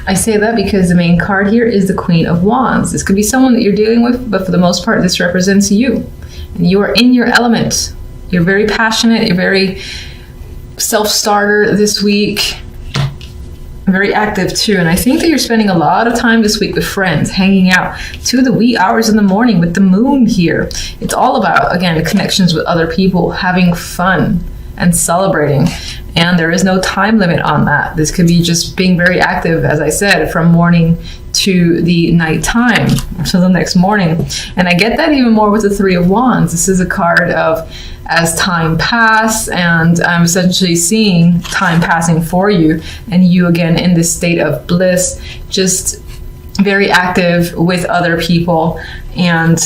I say that because the main card here is the Queen of Wands. This could be someone that you're dealing with, but for the most part, this represents you. And you are in your element. You're very passionate. You're very self-starter this week. Very active too. And I think that you're spending a lot of time this week with friends, hanging out to the wee hours in the morning with the moon here. It's all about, again, connections with other people, having fun and celebrating. And there is no time limit on that. This could be just being very active, as I said, from morning to the nighttime, so the next morning. And I get that even more with the Three of Wands. This is a card of as time passes, and I'm essentially seeing time passing for you, and you again in this state of bliss, just very active with other people, and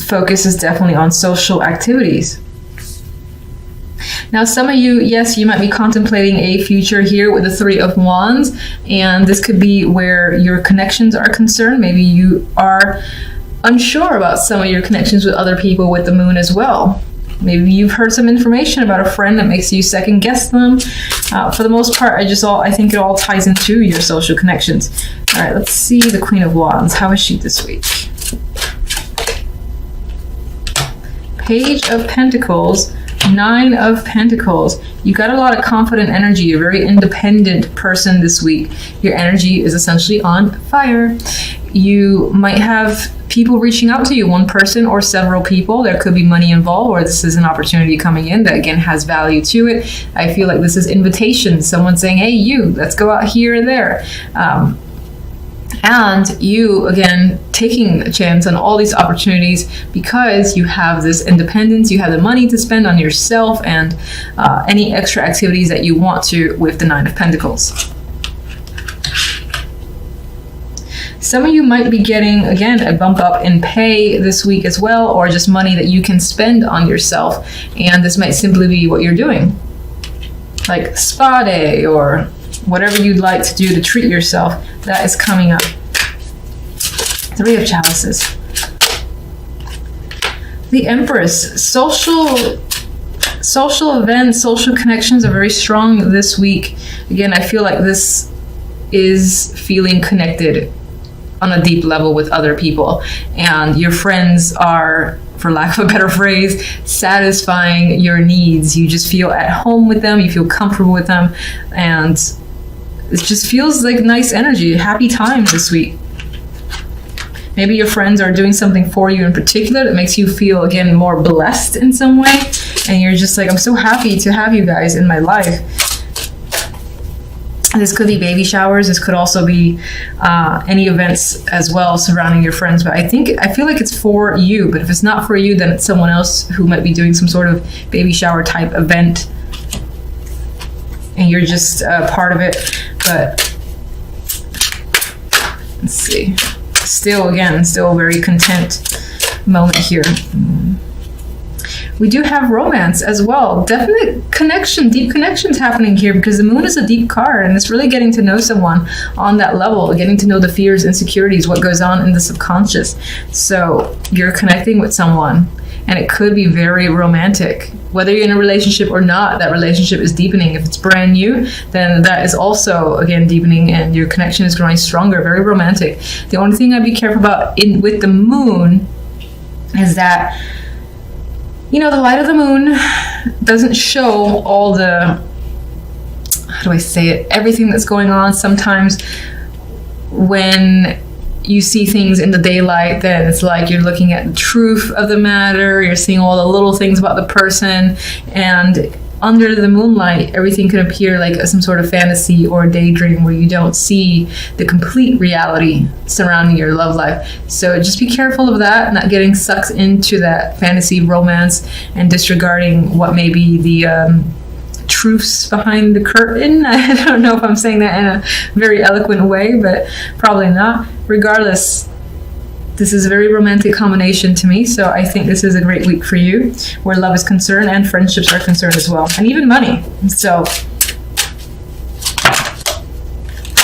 focus is definitely on social activities. Now, some of you, yes, you might be contemplating a future here with the Three of Wands, and this could be where your connections are concerned. Maybe you are unsure about some of your connections with other people with the moon as well. Maybe you've heard some information about a friend that makes you second guess them. For the most part, I think it all ties into your social connections. All right, let's see the Queen of Wands. How is she this week? Page of Pentacles, Nine of Pentacles. You got a lot of confident energy. You're a very independent person this week. Your energy is essentially on fire. You might have people reaching out to you, one person or several people. There could be money involved, or this is an opportunity coming in that again has value to it. I feel like this is invitation. Someone saying, hey, you, let's go out here and there. And you, again, taking a chance on all these opportunities because you have this independence, you have the money to spend on yourself and any extra activities that you want to with the Nine of Pentacles. Some of you might be getting, again, a bump up in pay this week as well, or just money that you can spend on yourself. And this might simply be what you're doing, like spa day or whatever you'd like to do to treat yourself. That is coming up. Three of Chalices. The Empress. Social events, social connections are very strong this week. Again, I feel like this is feeling connected on a deep level with other people, and your friends are, for lack of a better phrase, satisfying your needs. You just feel at home with them, you feel comfortable with them, and it just feels like nice energy, happy time this week. Maybe your friends are doing something for you in particular that makes you feel, again, more blessed in some way, and you're just like, I'm so happy to have you guys in my life. This could be baby showers. This could also be any events as well surrounding your friends. But I feel like it's for you. But if it's not for you, then it's someone else who might be doing some sort of baby shower type event, and you're just part of it. But let's see. Still a very content moment here. We do have romance as well. Definite connection, deep connections happening here because the moon is a deep card, and it's really getting to know someone on that level, getting to know the fears, insecurities, what goes on in the subconscious. So you're connecting with someone, and it could be very romantic. Whether you're in a relationship or not, that relationship is deepening. If it's brand new, then that is also, again, deepening, and your connection is growing stronger, very romantic. The only thing I'd be careful about with the moon is that, you know, the light of the moon doesn't show all the, how do I say it, everything that's going on. Sometimes when you see things in the daylight, then it's like you're looking at the truth of the matter, you're seeing all the little things about the person, and under the moonlight, everything can appear like some sort of fantasy or daydream where you don't see the complete reality surrounding your love life. So just be careful of that, not getting sucked into that fantasy romance and disregarding what may be the truths behind the curtain. I don't know if I'm saying that in a very eloquent way, but probably not. Regardless, this is a very romantic combination to me, so I think this is a great week for you, where love is concerned and friendships are concerned as well, and even money. So,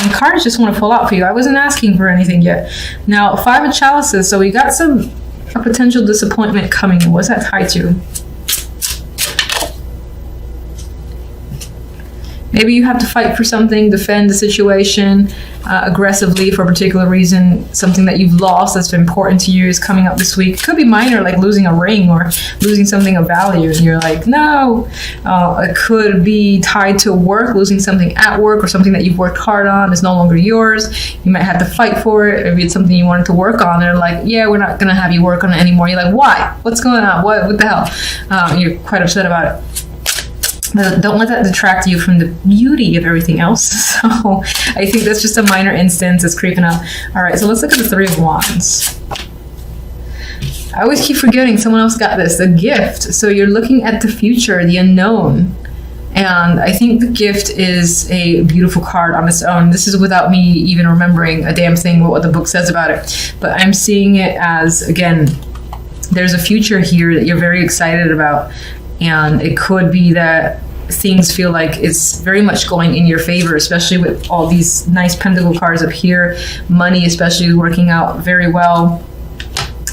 and cards just want to pull out for you. I wasn't asking for anything yet. Now, Five of Chalices, so we got a potential disappointment coming. What's that tied to? Maybe you have to fight for something, defend the situation aggressively for a particular reason. Something that you've lost that's been important to you is coming up this week. It could be minor, like losing a ring or losing something of value, and you're like, no. It could be tied to work, losing something at work or something that you've worked hard on is no longer yours. You might have to fight for it. Maybe it's something you wanted to work on. They're like, yeah, we're not going to have you work on it anymore. You're like, why? What's going on? What the hell? You're quite upset about it. But don't let that detract you from the beauty of everything else. So I think that's just a minor instance. It's creeping up. All right, so let's look at the Three of Wands. I always keep forgetting someone else got this, the gift. So you're looking at the future, the unknown. And I think the gift is a beautiful card on its own. This is without me even remembering a damn thing what the book says about it. But I'm seeing it as, again, there's a future here that you're very excited about. And it could be that things feel like it's very much going in your favor, especially with all these nice pentacle cards up here. Money especially is working out very well.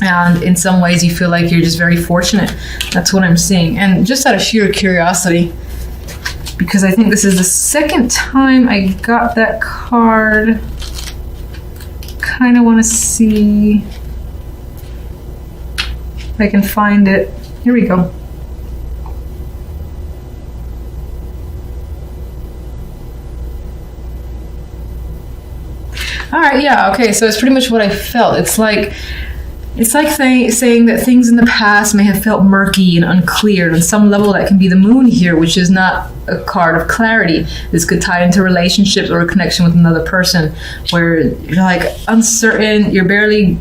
And in some ways you feel like you're just very fortunate. That's what I'm seeing. And just out of sheer curiosity, because I think this is the second time I got that card, kind of want to see if I can find it. Here we go. All right, yeah, okay, so it's pretty much what I felt. It's like saying that things in the past may have felt murky and unclear. On some level, that can be the moon here, which is not a card of clarity. This could tie into relationships or a connection with another person where you're like uncertain, you're barely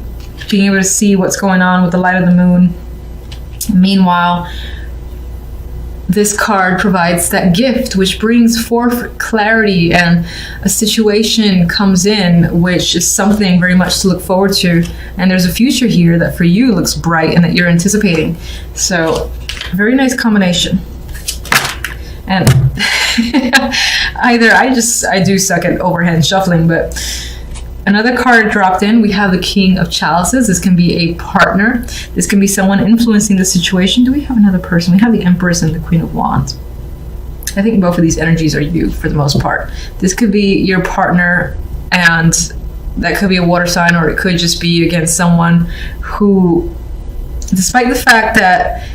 being able to see what's going on with the light of the moon. Meanwhile, this card provides that gift which brings forth clarity, and a situation comes in which is something very much to look forward to, and there's a future here that for you looks bright and that you're anticipating. So very nice combination. And either I do suck at overhand shuffling, but another card dropped in. We have the King of Chalices. This can be a partner. This can be someone influencing the situation. Do we have another person? We have the Empress and the Queen of Wands. I think both of these energies are you for the most part. This could be your partner, and that could be a water sign, or it could just be, again, someone who, despite the fact that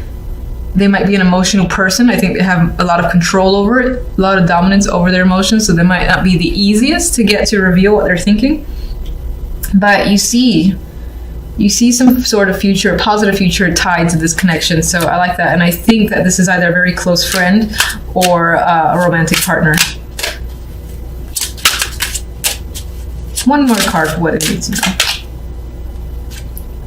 they might be an emotional person, I think they have a lot of control over it, a lot of dominance over their emotions, so they might not be the easiest to get to reveal what they're thinking. But you see some sort of future, a positive future tied to this connection. So I like that. And I think that this is either a very close friend or a romantic partner. One more card for what it needs to know.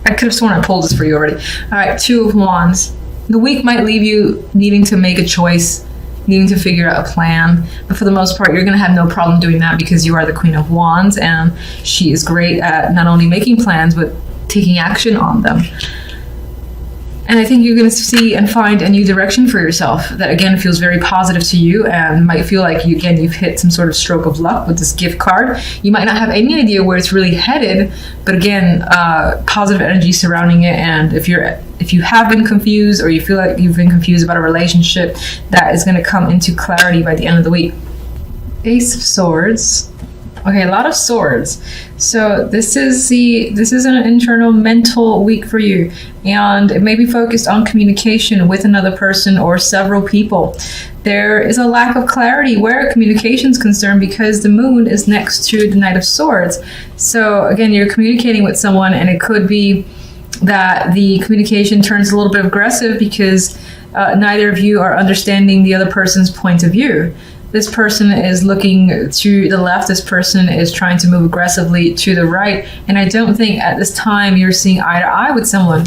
I could have sworn I pulled this for you already. All right, Two of Wands. The week might leave you needing to make a choice, needing to figure out a plan. But for the most part, you're going to have no problem doing that because you are the Queen of Wands, and she is great at not only making plans, but taking action on them. And I think you're going to see and find a new direction for yourself that, again, feels very positive to you and might feel like, you've hit some sort of stroke of luck with this gift card. You might not have any idea where it's really headed, but again, positive energy surrounding it. And if you have been confused, or you feel like you've been confused about a relationship, that is going to come into clarity by the end of the week. Ace of Swords. Okay, a lot of swords. So this is an internal mental week for you, and it may be focused on communication with another person or several people. There is a lack of clarity where communication is concerned because the moon is next to the Knight of Swords. So again, you're communicating with someone, and it could be that the communication turns a little bit aggressive because neither of you are understanding the other person's point of view. This person is looking to the left. This person is trying to move aggressively to the right. And I don't think at this time you're seeing eye to eye with someone.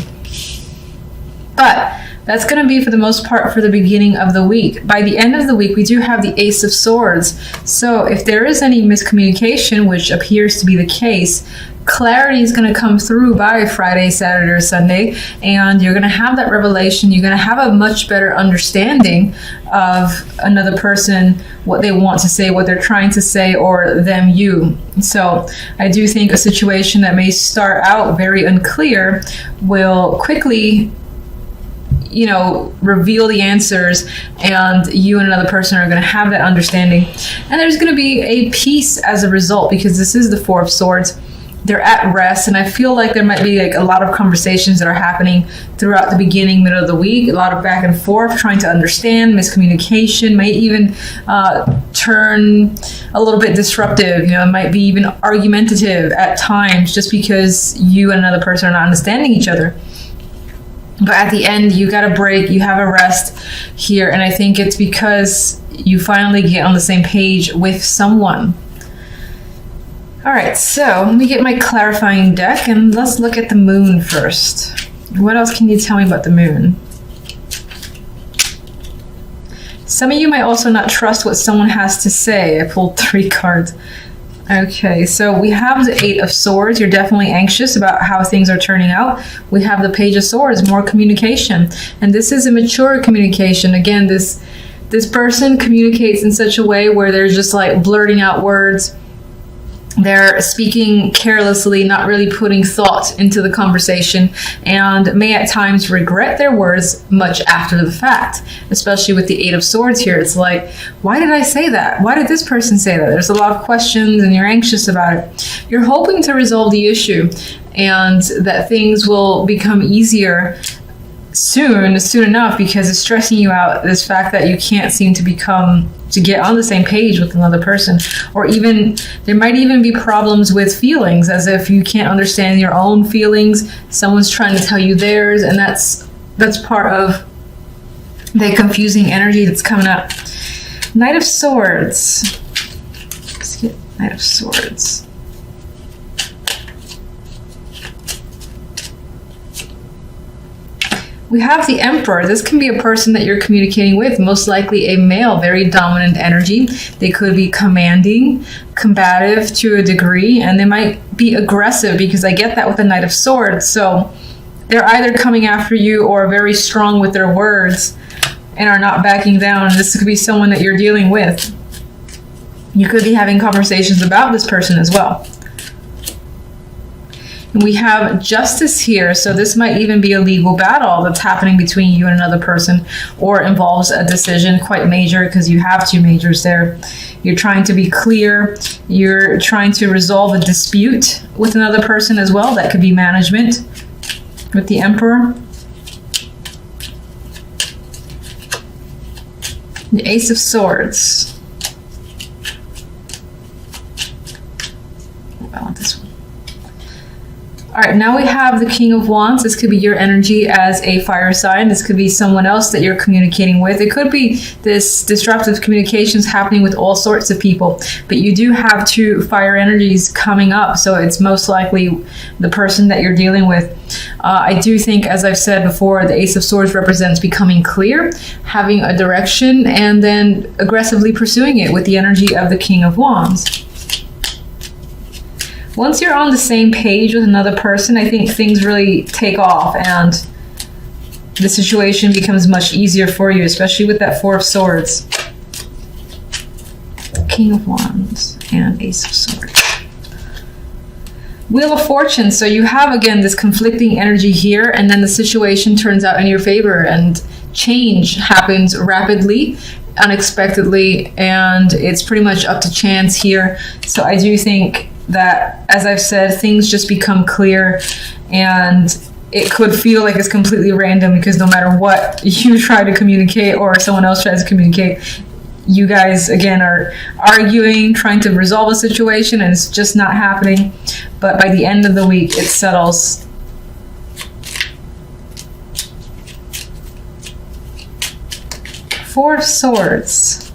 But that's going to be, for the most part, for the beginning of the week. By the end of the week, we do have the Ace of Swords. So if there is any miscommunication, which appears to be the case, clarity is going to come through by Friday, Saturday, or Sunday, and you're going to have that revelation. You're going to have a much better understanding of another person, what they want to say, what they're trying to say, or them, you. So I do think a situation that may start out very unclear will quickly, you know, reveal the answers, and you and another person are going to have that understanding. And there's going to be a peace as a result, because this is the Four of Swords. They're at rest, and I feel like there might be like a lot of conversations that are happening throughout the beginning, middle of the week, a lot of back and forth, trying to understand, miscommunication, might even turn a little bit disruptive, you know, it might be even argumentative at times, just because you and another person are not understanding each other. But at the end, you got a break, you have a rest here, and I think it's because you finally get on the same page with someone. All right, so let me get my clarifying deck, and let's look at the moon first. What else can you tell me about the moon? Some of you might also not trust what someone has to say. I pulled 3 cards. Okay, so we have the 8 of Swords. You're definitely anxious about how things are turning out. We have the Page of Swords, more communication. And this is a mature communication. Again, this person communicates in such a way where they're just like blurting out words. They're speaking carelessly, not really putting thought into the conversation, and may at times regret their words much after the fact, especially with the 8 of Swords here. It's like, why did I say that? Why did this person say that? There's a lot of questions, and you're anxious about it. You're hoping to resolve the issue, and that things will become easier soon enough, because it's stressing you out, this fact that you can't seem to get on the same page with another person. Or even there might even be problems with feelings, as if you can't understand your own feelings, someone's trying to tell you theirs, and that's part of the confusing energy that's coming up. Knight of Swords. Let's get Knight of Swords. We have the Emperor. This can be a person that you're communicating with, most likely a male, very dominant energy. They could be commanding, combative to a degree, and they might be aggressive, because I get that with the Knight of Swords. So they're either coming after you or very strong with their words and are not backing down. This could be someone that you're dealing with. You could be having conversations about this person as well. We have Justice here, so this might even be a legal battle that's happening between you and another person, or involves a decision quite major, because you have 2 majors there. You're trying to be clear. You're trying to resolve a dispute with another person as well. That could be management with the Emperor. The Ace of Swords. I want this one. All right, now we have the King of Wands. This could be your energy as a fire sign. This could be someone else that you're communicating with. It could be this disruptive communications happening with all sorts of people, but you do have 2 fire energies coming up, so it's most likely the person that you're dealing with. I do think, as I've said before, the Ace of Swords represents becoming clear, having a direction, and then aggressively pursuing it with the energy of the King of Wands. Once you're on the same page with another person, I think things really take off, and the situation becomes much easier for you, especially with that 4 of Swords. King of Wands and Ace of Swords. Wheel of Fortune. So you have, again, this conflicting energy here, and then the situation turns out in your favor, and change happens rapidly, unexpectedly, and it's pretty much up to chance here. So I do think that, as I've said, things just become clear, and it could feel like it's completely random, because no matter what you try to communicate or someone else tries to communicate, you guys, again, are arguing, trying to resolve a situation, and it's just not happening. But by the end of the week, it settles. Four of Swords.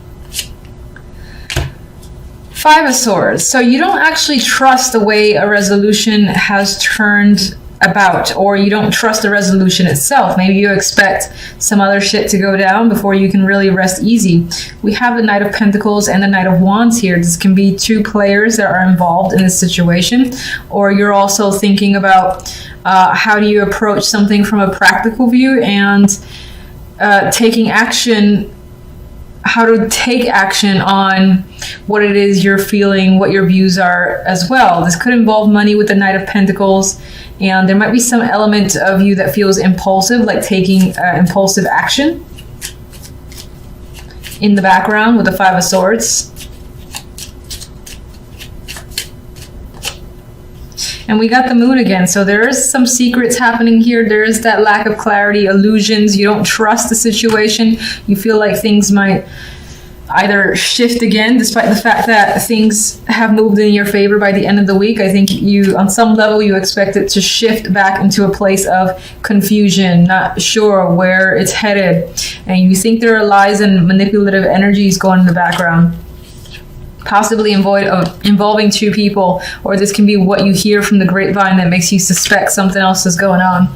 5 of Swords. So you don't actually trust the way a resolution has turned about, or you don't trust the resolution itself. Maybe you expect some other shit to go down before you can really rest easy. We have the Knight of Pentacles and the Knight of Wands here. This can be 2 players that are involved in this situation, or you're also thinking about how do you approach something from a practical view, and taking action how to take action on what it is you're feeling, what your views are as well. This could involve money with the Knight of Pentacles, and there might be some element of you that feels impulsive, like taking impulsive action in the background with the Five of Swords. And we got the Moon again, so there is some secrets happening here. There is that lack of clarity, illusions. You don't trust the situation. You feel like things might either shift again, despite the fact that things have moved in your favor by the end of the week. I think you, on some level, you expect it to shift back into a place of confusion, not sure where it's headed. And you think there are lies and manipulative energies going in the background, possibly involving two people, or this can be what you hear from the grapevine that makes you suspect something else is going on.